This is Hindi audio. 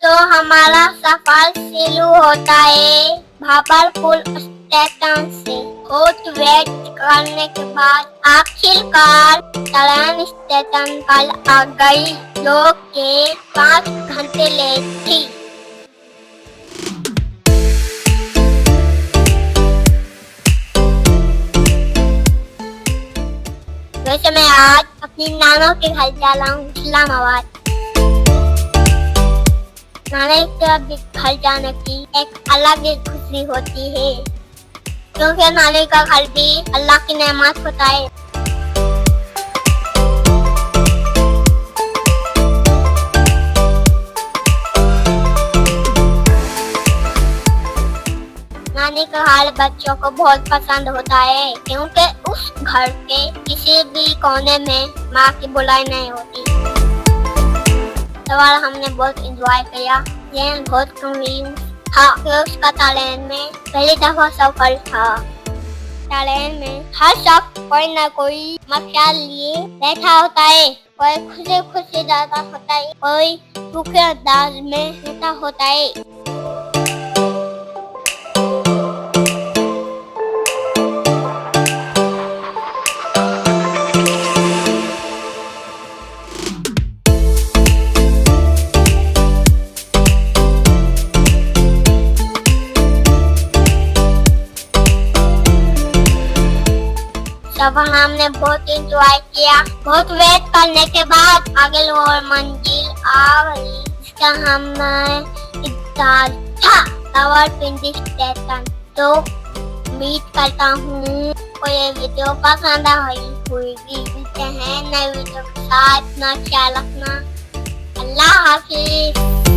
तो हमारा सफर शुरू होता है भाबरपुर स्टेशन से। बहुत वेट करने के बाद आखिरकार ट्रेन स्टेशन पर आ गई, जो कि 5 घंटे लेट थी। वैसे मैं आज अपनी नाना के घर जा रहा हूँ इस्लामाबाद। नाना के घर जाने की एक अलग ही खुशी होती है, क्योंकि नानी का घर भी अल्लाह की नेमत होता है। नानी का घर बच्चों को बहुत पसंद होता है, क्योंकि उस घर के किसी भी कोने में माँ की बुलाई नहीं होती। सवाल हमने बहुत एंजॉय किया। ये बहुत कन्वीनियंट था कि उसका ट्रेन में पहली दफा सफर था। ट्रेन में हर शख्स कोई ना कोई मकसद लिए बैठा होता है। कोई खुशी खुशी जाता होता है, कोई भूखे अंदाज में रहता होता है। सफर हमने बहुत एंजॉय किया। बहुत वेट करने के बाद आगे और मंजिल आ गई, इसका हमें इंतजार था, रावलपिंडी स्टेशन। तो उम्मीद करता हूँ को ये वीडियो पसंद आई होगी। मिलते हैं नए वीडियो के साथ। अपना ख्याल रखना। अल्लाह हाफिज।